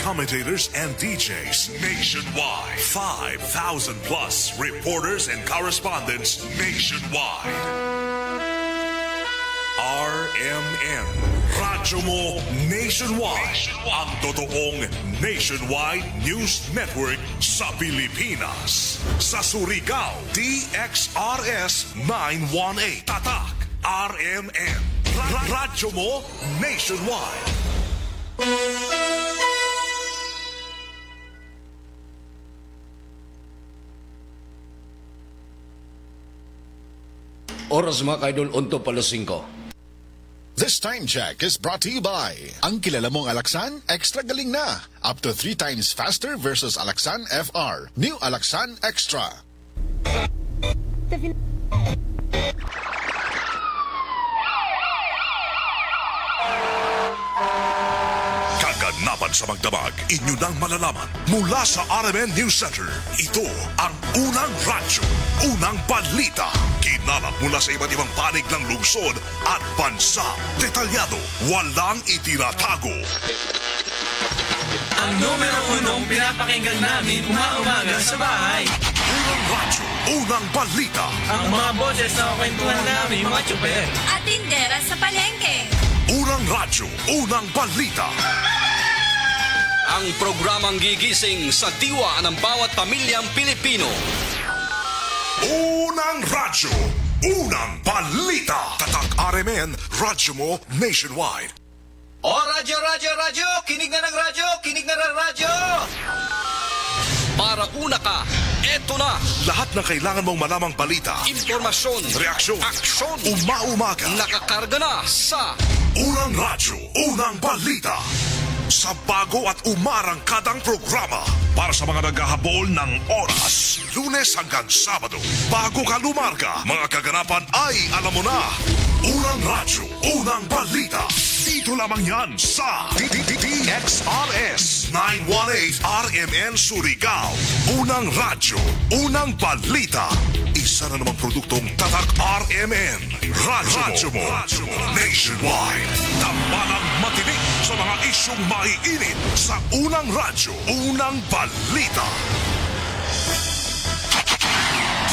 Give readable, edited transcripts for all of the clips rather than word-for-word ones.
commentators and DJs nationwide. 5,000 plus reporters and correspondents nationwide. RMN, Radyo Mo Nationwide. Ang totoong nationwide news network sa Pilipinas. Sa Surigao, DXRS 918. Tatak, RMN. Radyo Mo Nationwide. Oras mga kaidol, unto palas 5. This time check is brought to you by ang kilala mong Alaxan, extra galing na. Up to 3 times faster versus Alaxan FR. New Alaxan Extra. Kaganapan sa magdamag, inyo nang malalaman mula sa RMN News Center. Ito ang unang radyo, unang balita. Kinalap mula sa iba't ibang panig ng lungsod at bansa. Detalyado, walang itinatago. Ang numero unong pinapakinggan namin umaga sa bahay. Unang radyo, unang balita. Ang mga boses na kwentuhan namin mga tsuper. At tindera sa palengke. Unang radyo, unang balita. Ang programang gigising sa diwa ng bawat pamilyang Pilipino. Unang radyo, unang balita. Tatak RMN, Radyo Mo Nationwide. O radyo, radyo, radyo! Kinig na ng radyo! Kinig na ng radyo! Para una ka, eto na. Lahat ng kailangan mong malamang balita, Impormasyon, reaksyon, aksyon, umaumaga. nakakarga na sa Unang radyo, unang balita. Sa bago at umarangkadang programa para sa mga naghahabol ng oras. Lunes hanggang Sabado. Bago ka lumarga, mga kaganapan ay alam mo na. Unang radyo, unang balita. Dito lamang yan sa DXRS 918 RMN Surigao. Unang radyo, unang balita. Isa na namang produktong Tatak RMN. Radyo Mo Nationwide. Tambalang matinik sa mga isyong maiinit sa unang radyo, unang balita.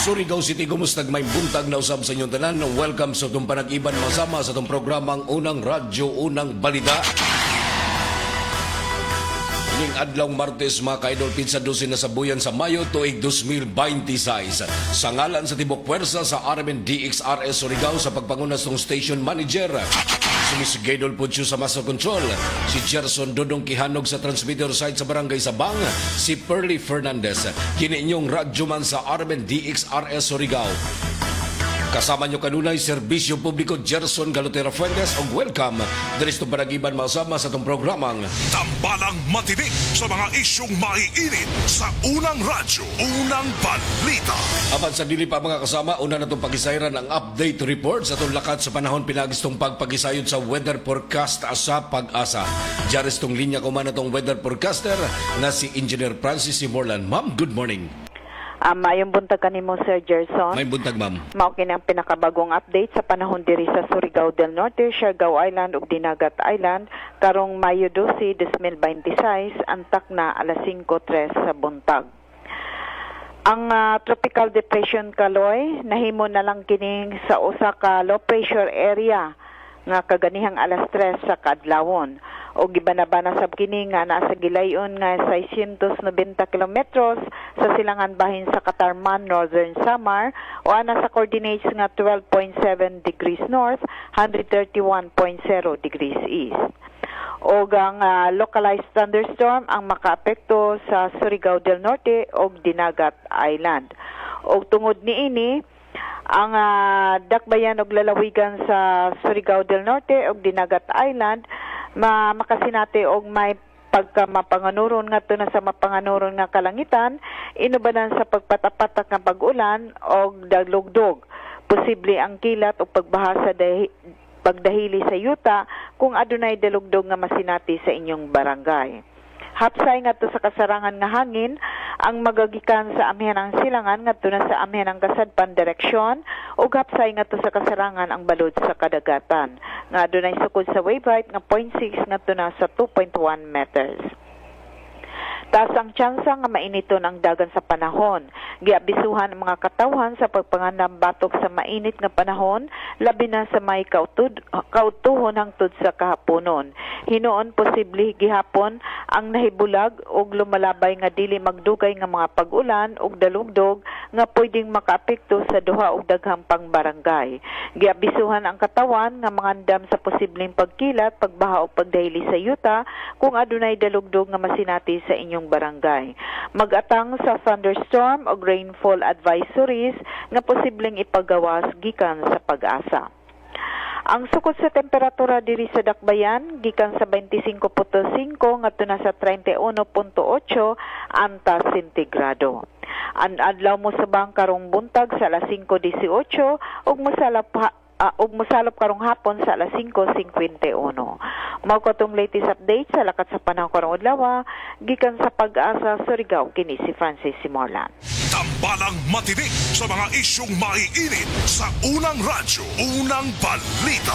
Surigao City, kumusta? May buntag na usab sa inyong tanan. Welcome sa itong panag-iban masama sa itong programang Unang Radyo, Unang Balita. Ining adlaw Martes, mga kaidol, pinsa 12 na sa buyan sa Mayo, tuig 2026. Sa ngalan sa Tibok Puwersa sa RMN DXRS Surigao sa pagpangunas ng Station Manager, sumisigedol po siya sa Master Control, si Gerson Dodong Kihanog sa transmitter site sa Barangay Sabang, si Perly Fernandez, kini inyong radyoman sa RMN DXRS Surigao. Kasama nyo kanunay, Serbisyo Publiko Gerson Galotera Fuentes, o welcome dito sa panagiban masama sa itong programang Tambalang matinik sa mga isyong maiinit sa unang radyo, unang balita. Apan sa dili pa mga kasama, una na itong pagisayran ang update report sa itong lakat sa panahon pinagistong pagpagisayod sa weather forecast sa Pag-asa. Diyaris itong linya ko man itong weather forecaster na si Engineer Francis Simorlan. Ma'am, good morning. Mayong buntag kanimo, Sir Gerson. May buntag, ma'am. Mao kini ang pinakabagong update sa panahon diri sa Surigao del Norte, Siargao Island ug Dinagat Island karong Mayo 12, 2026 antak na alas 5:03 sa buntag. Ang tropical depression Kaloy nahimo na lang kini sa usa ka low pressure area nga kaganihang alas 3 sa kaadlawon. O gibanabana sab kini nga nasa gilayon nga 690 kilometros sa silangan bahin sa Katarman, Northern Samar o ana sa coordinates nga 12.7 degrees north, 131.0 degrees east. O ang localized thunderstorm ang makaapekto sa Surigao del Norte o Dinagat Island. O tungod niini, ang dakbayan og lalawigan sa Surigao del Norte o Dinagat Island makasinati og may pagkamapanganuron ngadto na sa mapanganuron nga kalangitan, inubanan sa pagpatapatak nga pag-ulan og daglugdog. Posible ang kilat o pagbaha sa pagdahili sa yuta kung adunay dalugdog nga masinati sa inyong barangay. Hapsay ngadto sa kasarangan nga hangin ang magagikan sa amihanang silangan ngadto na sa amihanang kasadpan direksyon ug hapsay ngadto sa kasarangan ang balod sa kadagatan nga adunay sukod sa wave height nga 0.6 ngadto na sa 2.1 meters. Taas ang tsansa nga mainiton ang dagan sa panahon. Giabisuhan ang mga katawhan sa pagpanganam batok sa mainit nga panahon, labi na sa may kautuhon hangtod sa kahaponon. Hinuon posible gihapon ang nahibulag og lumalabay nga dili magdugay nga mga pag-ulan og dalugdog nga pwedeng makaapekto sa duha og daghang pang barangay. Giabisuhan ang katawan nga mangandam sa posibleng pagkilat, pagbaha o pagdahili sa yuta kung adunay dalugdog nga masinati sa inyong barangay. Mag-atang sa thunderstorm o rainfall advisories nga posibleng ipagawas gikan sa pag-asa. Ang sukod sa temperatura diri sa Dakbayan gikan sa 25.5 ngadto na sa 31.8 antas sentigrado. Ang adlaw mo subang karong buntag sa alas 5:18 ug mosalop karong hapon sa alas 5:51. Mao ko tong latest update sa lakat sa panahon karong adlaw gikan sa Pag-asa Surigao kini si Francis Simorlan. Tambalang matinik sa mga isyong maiinit sa unang radyo, unang balita.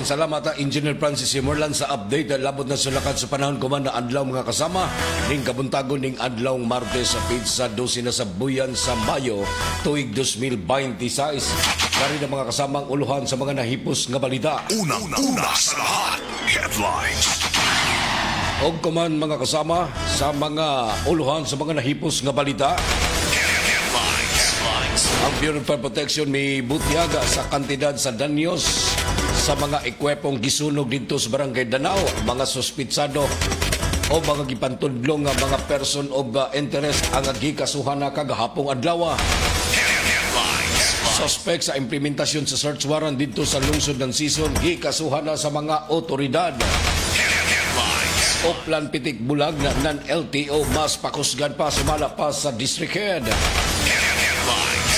Salamat Engineer Francis Simorlan sa update labot na sulakat sa panahon kuman na adlaw mga kasama ning kabuntagon ning adlaw Martes sa pizza 12 na sa buyan sa Mayo tuig 2026. Kari na mga kasamang uluhan sa mga nahipos nga balita. Unang-una sa lahat, headlines. Og kuman mga kasama sa mga uluhan sa mga nahipos nga balita. Ang Bureau of Fire Protection may butyaga sa kantidad sa danyos sa mga ekwepong gisunog dito sa Barangay Danao, mga suspitsado o mga gipantudlong nga mga person of interest ang gikasuhan na kagahapong adlaw. Suspect sa implementasyon sa search warrant dito sa lungsod ng Sison gikasuhan na sa mga otoridad. Oplan Pitik Bulag na non-LTO mas pakusgan pa sumala pa sa district head.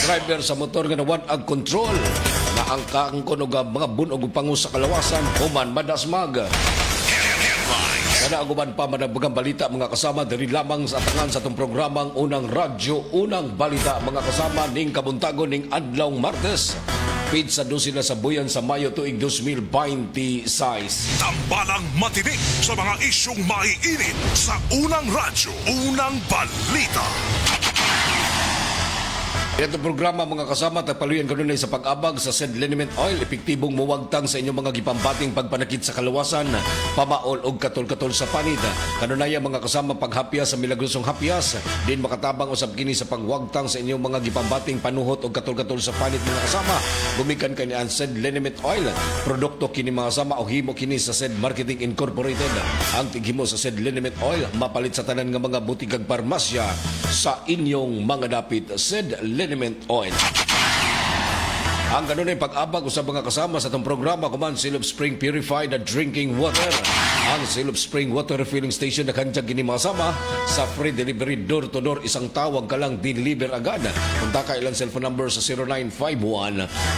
Driver sa motor nga nawad ang control na ang kaangkon og mga bunog pangu sa kalawasan human madasmag. Kada aguban pa madabagang balita mga kasama diri lamang sa atangan sa itong programang Unang Radyo, Unang Balita mga kasama ning kabuntagon ning adlaw Martes. Pizza 12 na sa buyan sa Mayo tuig 2026. Tambalang matinik sa mga isyong maiinit sa unang radyo, unang balita. Ito programa mga kasama tagpaluyan kanunay sa pag-abag sa said liniment oil epektibong muwagtang sa inyong mga gipambating pagpanakit sa kalawasan pamaol og katol-katol sa panit kanunay mga kasama paghapyas sa milagrosong hapyas din makatabang usab kini sa pagwagtang sa inyong mga gipambating panuhot og katol-katol sa panit mga kasama gumikan kani ang said liniment oil produkto kini mga kasama o himo kini sa said Marketing Incorporated ang tighimo sa said liniment oil mapalit sa tanan nga mga butikag parmasya sa inyong mga dapit said liniment oil. Ang ganun ay pag-abag sa mga kasama sa itong programa kuman Silop Spring Purified Drinking Water. Ang Silop Spring Water Refilling Station na kandyang ginimasama sa free delivery door-to-door isang tawag ka lang deliver agad. Punta ka ilang cellphone number sa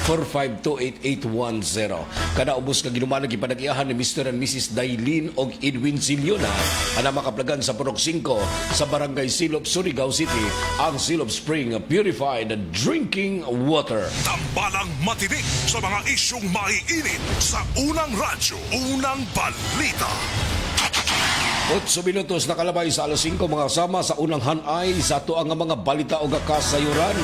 0951-4528810. Kada ubos ka ginumanag ipanag-iahan ni Mr. and Mrs. Dailin og Edwin Siliona na makaplagan sa Purok 5 sa Barangay Silop, Surigao City ang Silop Spring Purified Drinking Water. Tambalang matinik sa mga isyong maiinit sa unang radyo, unang balita. 8 minutos nakalabay sa alas 5 mga kasama sa unang hanay sa ato ang mga balita o kasayuran.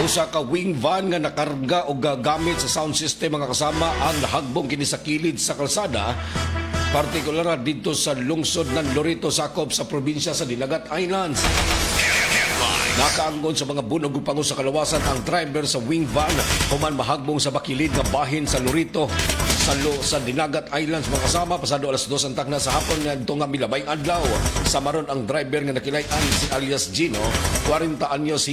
Usa ka wing van nga nakarga o gagamit sa sound system mga kasama ang nahagbong kini sa kilid sa kalsada partikular dito sa lungsod ng Lorito sakop sa probinsya sa Dinagat Islands. Nakaanggon sa mga bunog upango sa kalawasan ang driver sa wing van human mahagbong sa bakilid nga bahin sa Lorito sa Dinagat Islands mga kasama pasado alas 2 ang takna sa hapon nga ito nga milabayng adlaw sa maron ang driver nga nakilayan si alias Gino 40 anyos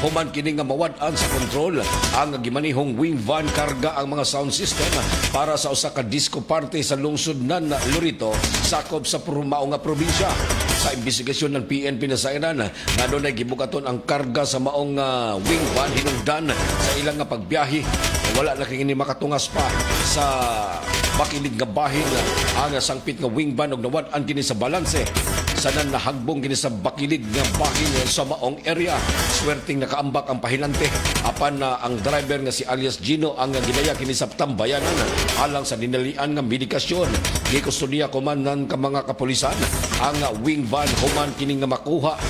human kini nga mawad-an sa kontrol ang gimanihong wing van karga ang mga sound system para sa usa ka disco party sa lungsod ng Lorito sakop sa mao nga probinsya. Sa investigasyon ng PNP na sa Iran na doon ay gibukaton ang karga sa maong wing van hinungdan sa ilang nga pagbiyahe wala na kini makatungas pa sa bakilid nga bahin ang sangpit nga wing van og nawad-an kini sa balanse Sanan nahagbong kini sa bakilid nga bahin sa maong area. Swerting nakaambak ang pahinante. Apan na ang driver nga si alias Gino ang gidaya kini sa tambayanan alang sa dinalian nga medikasyon. Gikustudiya kumanan ka mga kapulisan ang wing van human kini nga makuha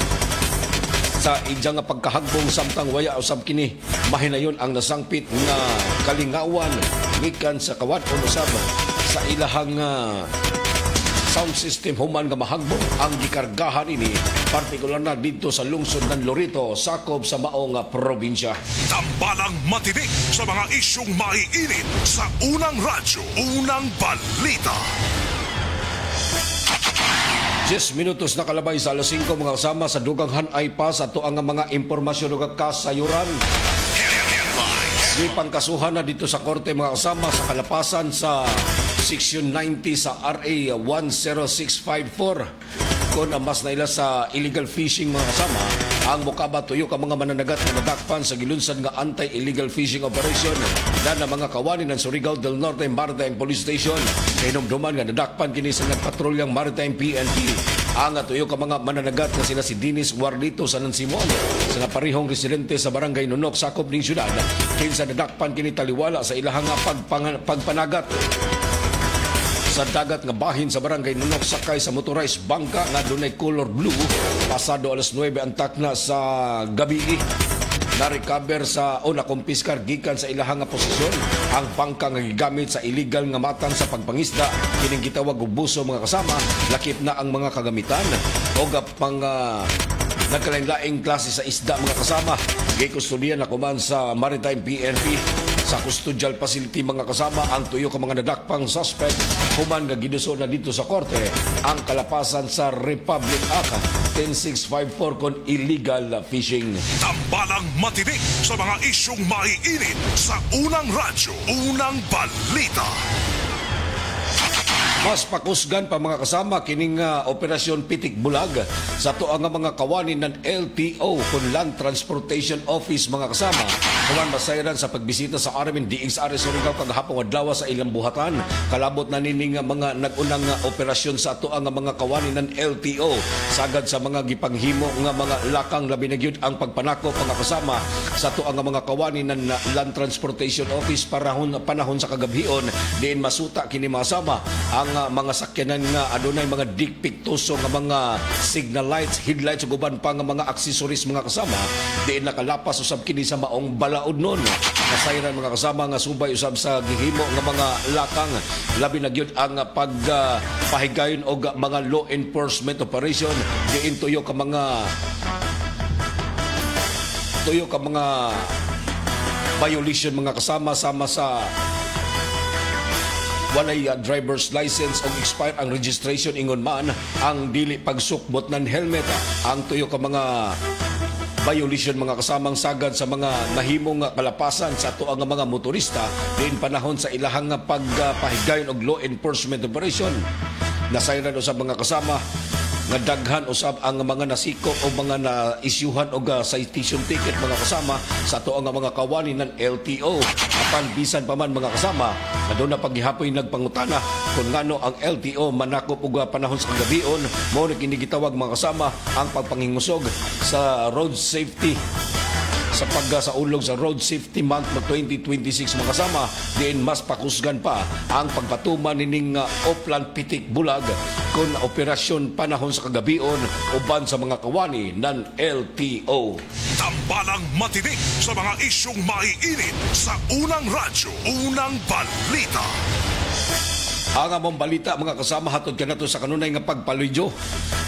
sa ija nga pagkahagbong samtang waya usab kini mahinayon ang nasangpit nga kalingawan gikan sa kawat usab sa ilahang sound system human nga mahagbong ang gikargahan ini partikular na dito sa lungsod ng Lorito sakop sa maong probinsya. Tambalang matinik sa mga isyong maiinit sa unang radyo, unang balita. 10 minutos na kalabay sa alas 5 mga kasama sa dugang hanay pa sa to ang mga impormasyon ug kasayuran. Di pangkasuhan na dito sa korte mga kasama sa kalapasan sa Section 90 sa RA 10654 kung mas naila sa illegal fishing mga kasama ang mukaba tuyo ka mga mananagat na nadakpan sa gilunsad nga anti-illegal fishing operation na mga kawani ng Surigao del Norte Maritime Police Station kinumduman nga nadakpan kini sa nagpatrulyang Maritime PNP ang tuyo ka mga mananagat na sila si Dinis Guardito sa Nansimon sa naparihong residente sa barangay Nunok sakop ning syudad kinsa nadakpan kini taliwala sa ilahang pagpanagat sa dagat nga bahin sa barangay Nunok sakay sa motorized bangka nga dunay color blue pasado alas 9 ang takna sa gabi na-recover sa o nakumpiskar gikan sa ilahang nga posisyon ang bangka nga gigamit sa illegal nga matang sa pagpangisda kining gitawag og buso mga kasama lakip na ang mga kagamitan o pang nagkalain-laing klase sa isda mga kasama gikustudiyan na kuman sa Maritime PNP sa custodial facility mga kasama ang tuyo ka mga nadakpang suspect human nga giduso na dito sa korte ang kalapasan sa Republic Act 10654 kon illegal fishing. Tambalang matinik sa mga isyong maiinit sa unang radyo, unang balita. Mas pakusgan pa mga kasama kining Operasyon Pitik Bulag sa tuang nga mga kawani ng LTO kung Land Transportation Office mga kasama. Human masayran sa pagbisita sa RMN DXRS Surigao kagahapon adlaw sa ilang buhatan. Kalabot na nining mga nagunang operasyon sa tuang nga mga kawani ng LTO sagad sa mga gipanghimo nga mga lakang labi na gyud ang pagpanako mga kasama sa tuang nga mga kawani ng Land Transportation Office panahon sa kagabhion diin masuta kini masama ang mga sakyanan nga adunay mga dikpik tuso nga mga signal lights, headlights ug uban pa nga mga accessories mga kasama diin nakalapas usab kini sa maong balaod nun. Kasayran mga kasama nga subay usab sa gihimo nga mga lakang labi na gyud ang pagpahigayon og mga law enforcement operation diin tuyo ka mga violation mga kasama sama sa walay driver's license o expire ang registration ingon man ang dili pagsukbot ng helmet ang tuyo ka mga violation mga kasamang sagad sa mga nahimong kalapasan sa tuang mga motorista diin panahon sa ilahang pagpahigayon og law enforcement operation. Nasayran usab mga kasama nga daghan usab ang mga nasikop o mga na-isyuhan og citation ticket mga kasama sa tuang mga kawani ng LTO. Apan bisan pa man mga kasama na doon na paghihapoy nagpangutana kung ngano ang LTO manakop og panahon sa kagabion mao na kini gitawag mga kasama ang pagpangingusog sa road safety sa pagsaulog sa Road Safety Month ng 2026 mga kasama diin mas pakusgan pa ang pagpatuman nining Oplan Pitik Bulag kung operasyon panahon sa kagabion uban sa mga kawani ng LTO. Tambalang matinik sa mga isyong maiinit sa unang radyo, unang balita. Ang among balita mga kasama hatod kanato sa kanunay nga pagpaludyo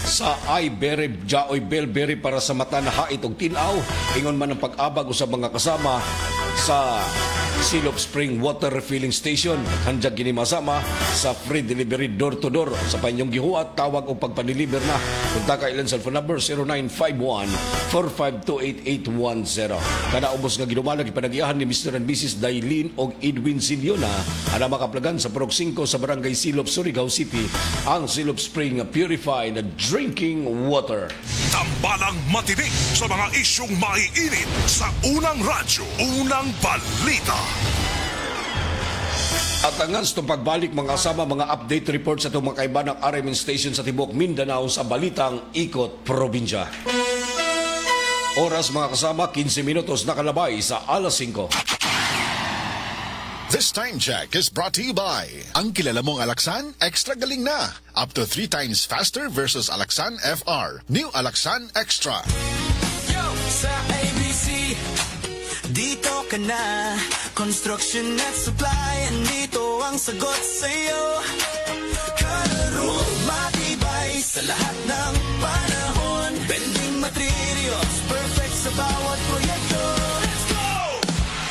sa Iberry Jaoy Belberry para sa mata na hait og tinaw ingon man ang pag-abag usab mga kasama sa Silop Spring Water Refilling Station. Handyag gini masama sa free delivery door to door sa panyong gihuat tawag o pagpadeliver na punta ka ilang cellphone number 0951-4528810. Kada ubos nga ginumalag ipanagiahan ni Mr. and Mrs. Dailin og Edwin Siliona ana makaplagan sa Prok 5 sa Barangay Silop, Surigao City ang Silop Spring Purified Drinking Water. Tambalang matinik sa mga isyong maiinit sa unang radyo, unang balita. At ang itong pagbalik mga kasama mga update report sa itong mga kaiba ng RMN station sa Tibok Mindanao sa Balitang Ikot Probinsya. Oras mga kasama 15 minutos nakalabay sa alas 5. This time check is brought to you by ang kilala mong Alaksan, extra galing na. Up to 3 times faster versus Alaksan FR. New Alaksan Extra. Yo, sa ABC, dito ka na. Construction at supply, andito ang sagot sa'yo. Kalaro, matibay sa lahat ng panahon. Bending materials, perfect sa bawat proyekto. Let's go!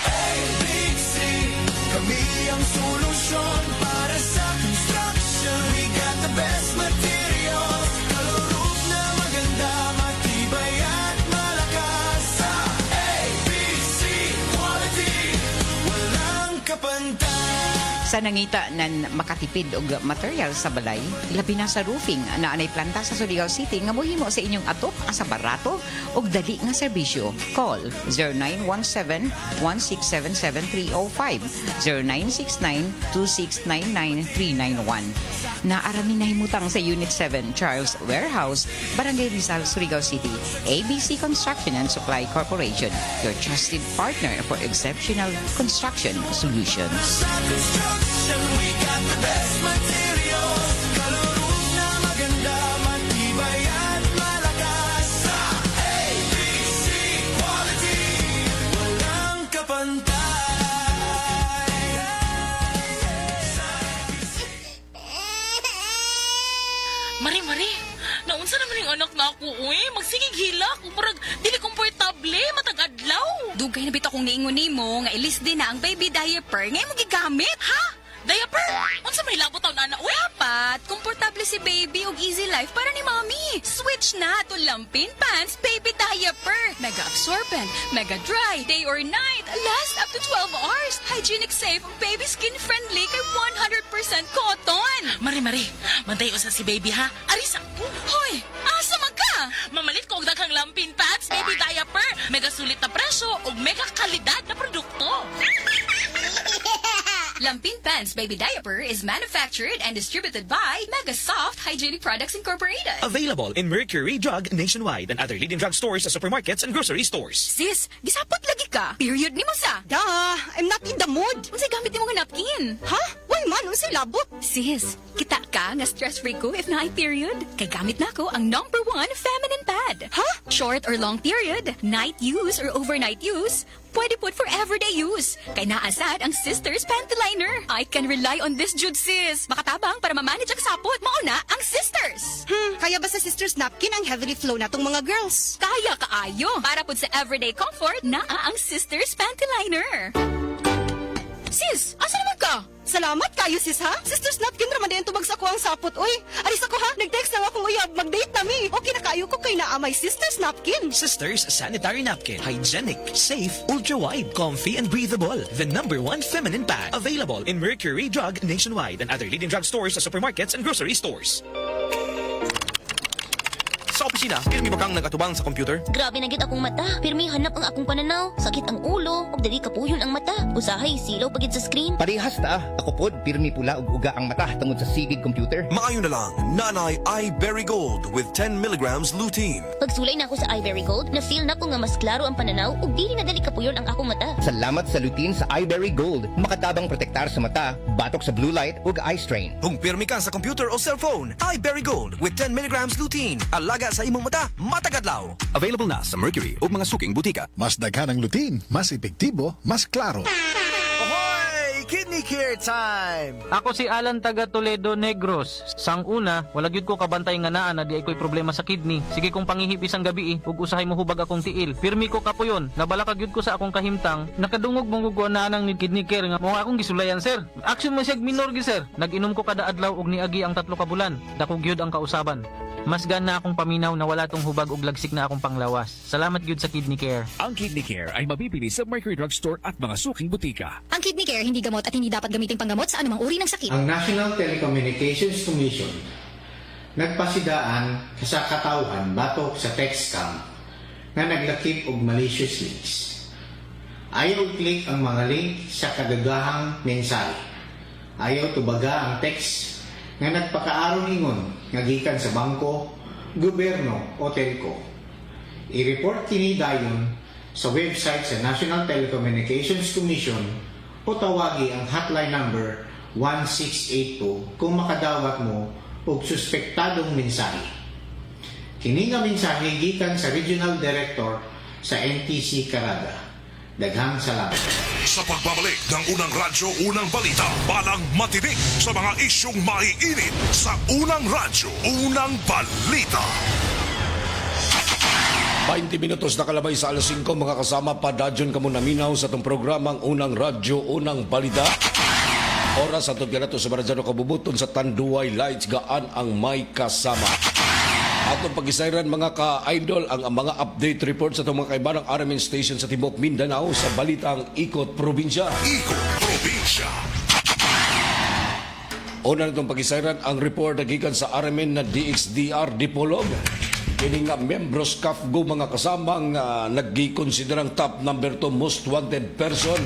ABC, kami ang solusyon para sa construction. We got the best materials. Kalaro na maganda, matibay at malakas. Sa ABC Quality, walang kapantay. Sa nangita nan makatipid og material sa balay, labi na sa roofing na anay planta sa Surigao City nga mohimo sa inyong atop asa barato og dali nga serbisyo. Call 0917-1677305, 0969-2699-391. Naarami na himutang sa Unit 7, Charles Warehouse, Barangay Rizal, Surigao City. ABC Construction and Supply Corporation, your trusted partner for exceptional construction solutions. Sa construction, we got the best materials. Kalaro na maganda, matibay at malakas. Sa ABC Quality, walang kapantay. Mari, naunsa naman yung anak na ako, uy. Magsigig hila ko, parang dili komportable, matag-adlaw. Dugay na bitaw kong niingon nimo nga ilis din na ang baby diaper ngay mo gigamit. Ha? Diaper? Unsa may labot taon na, uy? Dapat komportable si baby og easy life para ni mommy. Switch na to Lampin Pants baby diaper. Mega absorbent, mega dry, day or night, last up to 12 hours. Hygienic safe, baby skin friendly kay 100% cotton. Mari, mantay usa si baby ha. Arisa ko. Hoy, asa man ka? Mamalit ko og daghang Lampin Pads baby diaper. Mega sulit na presyo ug mega kalidad na produkto. Lampin Pants Baby Diaper is manufactured and distributed by Mega Soft Hygienic Products Incorporated. Available in Mercury Drug nationwide and other leading drug stores, supermarkets, and grocery stores. Sis, gisapot lagi ka. Period ni mo sa. Duh, I'm not in the mood. Unsay gamit nimo nga napkin? Ha? Why man, unsay labot? Sis, kita ka nga stress-free ko if na period. Kay gamit na ko ang #1 feminine pad. Ha? Short or long period, night use or overnight use, pwede put for everyday use. Kay naasad ang Sisters Panty Liner. I can rely on this jud, sis. Makatabang para ma-manage ang sapot. Mauna ang Sisters. Kaya ba sa Sisters Napkin ang heavily flow na tong mga girls? Kaya kaayo. Para pud sa everyday comfort, naa ang Sisters Panty Liner. Sis, asa naman ka? Salamat kayo sis ha? Sisters Napkin raman din tubag sa ko ang sapot. Uy, aris ako ha? Nag-text na nga akong uyab. Mag-date na mi. Okay na kayo ko kay naamay Sisters Napkin. Sisters Sanitary Napkin. Hygienic, safe, ultra-wide, comfy, and breathable. The #1 feminine pad. Available in Mercury Drug nationwide and other leading drug stores, supermarkets, and grocery stores. Sa opisina, pirmi ba kang nagatubang sa computer? Grabe na gid akong mata. Pirmi hanap ang akong pananaw. Sakit ang ulo, ug dali kapuyon ang mata. Usahay silaw pagid sa screen. Parehas ta. Ako pod pirmi pula ug uga ang mata tungod sa sigig computer. Maayo na lang, Nanay iBerry Gold with 10 milligrams lutein. Pagsulay na ako sa iBerry Gold, na-feel na ko nga mas klaro ang pananaw ug dili na dali kapuyon ang akong mata. Salamat sa lutein sa iBerry Gold. Makatabang protektar sa mata, batok sa blue light ug eye strain. Kung pirmi ka sa computer o cellphone, iBerry Gold with 10 milligrams lutein. Alaga sa imong mata, matagadlaw. Available na sa Mercury o mga suking butika. Mas daghan ang lutein, mas epektibo, mas klaro. Ahoy! Kidney Care time! Ako si Alan taga Toledo Negros. Sang una, wala gyud ko kabantay nga naa na di ay ko'y problema sa kidney. Sige kong pangihip isang gabi ug usahay mo hubag akong tiil. Pirmi ko kapuyon. Nabala ka gyud ko sa akong kahimtang. Nakadungog mong guguan na nang Kidney Care nga mo akong gisulayan sir. Action man siya minor gi sir. Nag-inom ko kada adlaw ug niagi ang 3 ka bulan. Dako gyud ang kausaban. Mas gana akong paminaw na wala tong hubag ug lagsik na akong panglawas. Salamat gyud sa Kidney Care. Ang Kidney Care ay mabibili sa Mercury Drug Store at mga suking butika. Ang Kidney Care hindi gamot at hindi dapat gamiting panggamot sa anumang uri ng sakit. Ang National Telecommunications Commission nagpasidaan sa katawhan batok sa text scam na naglakip og malicious links. Ayaw i-click ang mga link sa kadagahang mensahe. ayaw tubaga ang text nga nagpakaaron ingon nga gikan sa bangko, gobyerno o telco. I-report kini dayon sa website sa National Telecommunications Commission o tawagi ang hotline number 1682 kung makadawat mo og suspektadong mensahe. Kini nga mensahe gikan sa Regional Director sa NTC Caraga. Daghang salamat. Sa pagbabalik ng Unang Radyo, Unang Balita, balang matinik sa mga isyong maiinit sa Unang Radyo, Unang Balita. 20 minutos na kalabay sa alas 5, mga kasama pa dadyon kamo naminaw sa itong programang Unang Radyo, Unang Balita. Oras sa tutya na to sa Baradyano Kabubuton sa Tanduay Lights, gaan ang may kasama. Atong pag-isayran mga ka-idol ang mga update report sa itong mga kaibanang RMN station sa Tibok Mindanao sa balitang Ikot Probinsya. Ikot Probinsya. Una nitong pag-isayran ang report na gikan sa RMN na DXDR Dipolog. Kini nga membros CAFGO mga kasamang naggikonsiderang top number 2 most wanted person.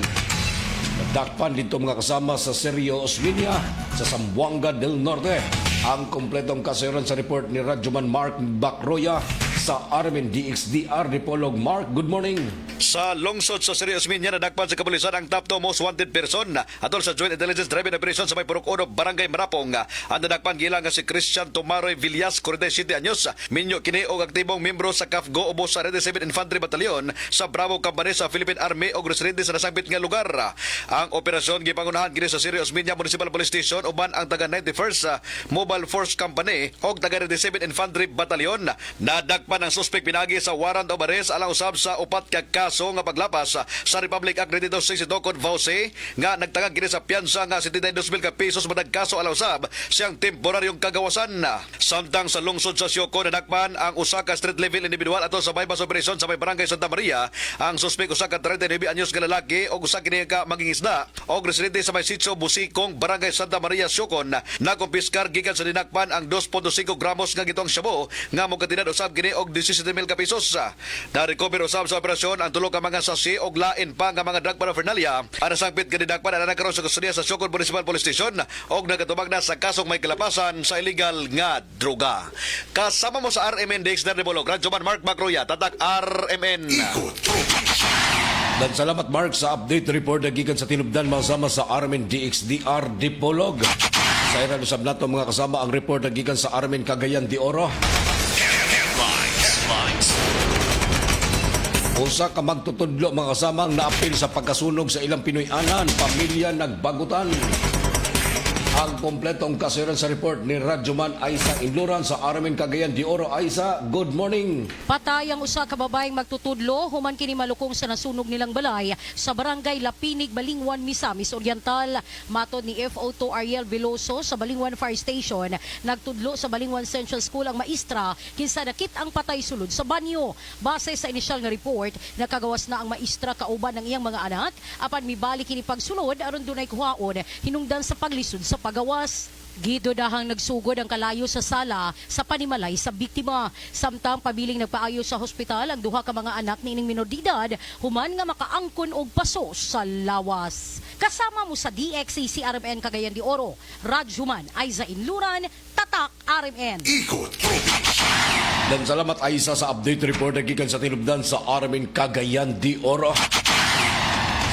Dakpan dito mga kasama sa Sergio Osmeña sa Zamboanga del Norte. Ang kompletong kasayran sa report ni Radyoman Mark Bacroya sa RMN DXDR Dipolog. Mark, good morning. Sa lungsod sa Sergio Osmeña, nadakpan sa kapulisan ang top 2 most wanted person atol sa Joint Intelligence Driven Operation sa may Purok 1, Barangay Marapong. Ang nadakpan gila nga si Christian Tomaroy Villas, 47 anyos. Minyo kini og aktibong membro sa CAFGO ubos sa 37 Infantry Battalion sa Bravo Company sa Philippine Army og residente sa nasambit nga lugar. Ang operasyon gipangunahan kini sa Sergio Osmeña Municipal Police Station uban ang taga 91st Mobile Force Company og taga 37 Infantry Battalion. Nadakpan ang suspek pinagi sa warrant of arrest alang usab sa upat ka kaso nga paglapas sa Republic Act 2262 Code Vause nga nagtagag kini sa piyansa nga 72,000 ka pesos matag kaso alang usab siyang temporaryong kagawasan. Samtang sa lungsod sa Sioko nadakpan ang usa ka street level individual ato sa bypass operation sa may Barangay Santa Maria. Ang suspek usa ka 39 anyos nga lalaki og usa kini ka mangingisda og residente sa may sitio Busikong, Barangay Santa Maria, Siokon. Nakumpiskar gikan sa dinakpan ang 2.5 gramos nga gitong shabu nga mokatinad usab kini og 17,000 ka pesos. Na-recover usab sa operasyon ang tulo ka mga sasi og lain pa nga mga drug paraphernalia. Ang nasangpit nga dinakpan na nagkaroon sa kustudiya sa Siokon Municipal Police Station og nagatubag na sa kasong may kilapasan sa illegal nga droga. Kasama mo sa RMN DXDR Dipolog, Radyoman Mark Bacroya, Tatak RMN. Dan salamat Mark sa update report na gikan sa tinubdan masama sa RMN DXDR Dipolog. Sa iran usab nato mga kasama ang report na gikan sa RMN Cagayan de Oro. Usa ka magtutudlo mga kasamang naapil sa pagkasunog sa ilang Pinoy-anan, pamilya nagbagutan. Ang kompletong kasayran sa report ni Radyoman Aisa Inluran sa RMN Cagayan de Oro. Aisa, good morning. Patay ang usa ka babaeng magtutudlo human kini malukong sa nasunog nilang balay sa Barangay Lapinig, Balingwan, Misamis Oriental. Matod ni FO2 Ariel Veloso sa Balingwan Fire Station, nagtudlo sa Balingwan Central School ang maestra kinsa nakit ang patay sulod sa banyo. Base sa inisyal nga report, nakagawas na ang maestra kauban ng iyang mga anak apan mibalik kini pagsulod aron dunay kuhaon hinungdan sa paglisod sa pagawas. Gidodahang nagsugod ang kalayo sa sala sa panimalay sa biktima. Samtang pabiling nagpaayo sa hospital ang duha ka mga anak niining minor de edad human nga makaangkon og paso sa lawas. Kasama mo sa DXCC RMN Cagayan de Oro, Radyoman Aisa Inluran, Tatak RMN. Ikot Dan salamat Aisa sa update report na gikan sa tinubdan sa RMN Cagayan de Oro.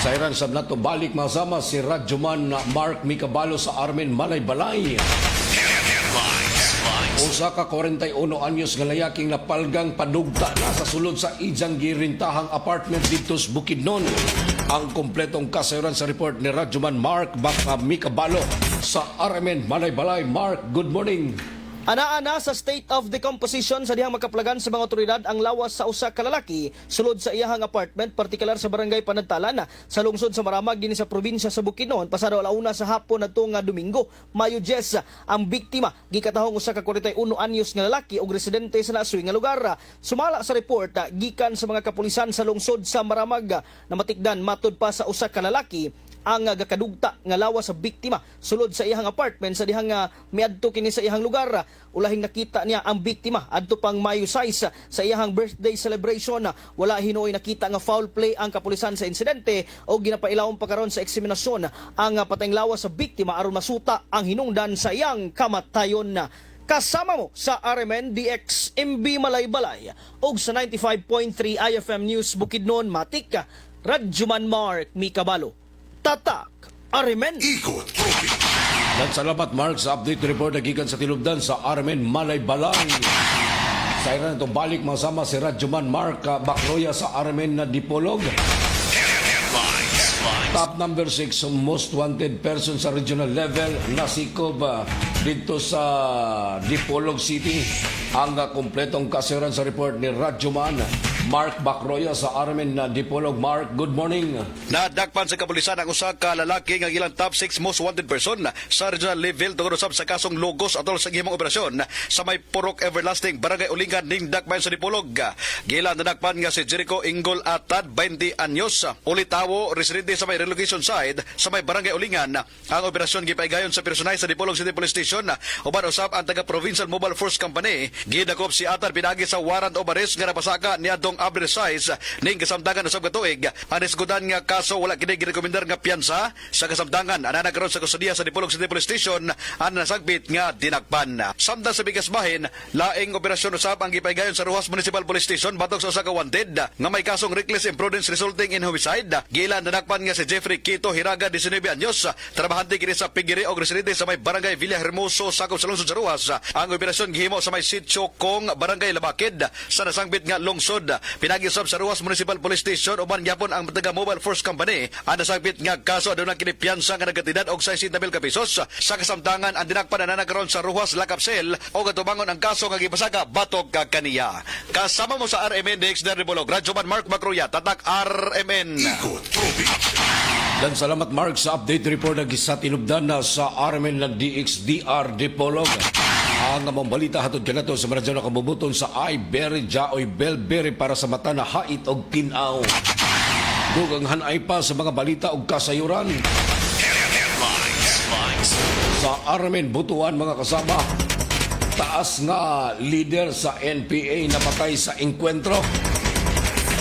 Sa iran sab nato balik masama si Radyoman Mark Micabalo sa RMN Malaybalay. Usa ka 41 anyos nga layaking napalgang padugta na sa sulod sa ijang girintahang apartment dito sa Bukidnon. Ang kompletong kasayran sa report ni Radyoman Mark Micabalo sa RMN Malaybalay. Mark, good morning. Ana-ana sa state of decomposition sa dihang makaplagan sa mga otoridad ang lawas sa usa ka lalaki sulod sa iyahang apartment, partikular sa Barangay Panagtalan sa lungsod sa Maramag dinhi sa probinsya sa Bukidnon pasado alauna sa hapon adto nga Domingo, Mayo 10. Ang biktima gikatahong usa ka 41 anyos nga lalaki ug residente sa naasuy nga lugar. Sumala sa report gikan sa mga kapulisan sa lungsod sa Maramag na matikdan matud pa sa usa ka lalaki ang gakadugta nga lawas sa biktima sulod sa iyang apartment sa dihang miadto kini sa iyang lugar. Ulahing nakita niya ang biktima adto pang Mayo 6 sa iyang birthday celebration. Wala hinuoy nakita nga foul play ang kapulisan sa insidente o ginapailawon pa karon sa eksaminasyon ang patayng lawas sa biktima aron masuta ang hinungdan sa iyang kamatayon. Kasama mo sa RMN DX MB Malay-Balay o sa 95.3 IFM News Bukidnon Matik, Radjuman Mark Mikabalo. Tatak RMN. Ikot Dan salamat Mark sa update report na gikan sa tinubdan sa RMN Malay-Balay. Sa iran itong balik masama si Radjuman Mark Bakroya sa RMN na Dipolog. Top number 6 most wanted person sa regional level nasikob dito sa Dipolog City. Ang kompletong kasiran sa report ni Radjuman Mark Bakroya sa RMN na Dipolog. Mark, good morning. Nadakpan sa kapulisan ang usa ka lalaki nga ilang top 6 most wanted person sa regional level tungod usab sa kasong logos atol sa gihimong operasyon sa may Purok Everlasting Barangay Ulingan ning Dakbayan sa Dipolog. Gilan nadakpan nga si Jericho Ingol Atad 20 anyos, ulitawo residente sa may relocation side sa may Barangay Ulingan. Ang operasyon gipaigayon sa personay sa Dipolog City Police Station. Uban usab ang taga Provincial Mobile Force Company. Gidakop si Atad pinagi sa warrant of arrest nga napasaka niadtong Abril 6 ning kasamtangan usab ka tuig. Ang isgudan nga kaso wala kini girekomendar nga piyansa sa kasamtangan ana karon sa kustudiya sa Dipolog City Police Station ang nasagbit nga dinakpan. Samtang sa Bigasbahin, laing operasyon usab ang gipaigayon sa Rojas Municipal Police Station batok sa usa ka wanted nga may kasong reckless imprudence resulting in homicide. Gilan nadakpan nga si Jeffrey Quito Hiraga 19 anyos, trabahante kini sa Pigiri og residente sa may Barangay Villa Hermoso sakop sa lungsod sa Rojas. Ang operasyon gihimo sa may Sitio Kong Barangay Labakid sa nasangbit nga lungsod. Pinagisab sa Rojas Municipal Police Station uban gyapon ang taga Mobile Force Company ang nasagbit nga kaso aduna kini piyansa nga nagkatidad og 60,000 ka pesos. Sa kasamtangan ang dinakpan na nagkaroon sa Rojas Lakapsel o katubangon ang kaso nga gipasaka batok ka kaniya. Kasama mo sa RMN DX Dipolog, Radjuman Mark Bakroya, Tatak RMN. Dan salamat Mark sa update report na gisa tinubdan na sa RMN na DXDR Dipolog. Ang mambalita hatod kanato sa maradyo na kabubuton sa Iberry Jaoy Belberry para sa mata na hait og tinaw. Dugang hanay pa sa mga balita og kasayuran. Sa RMN Butuan mga kasama, taas nga leader sa NPA napatay sa engkwentro.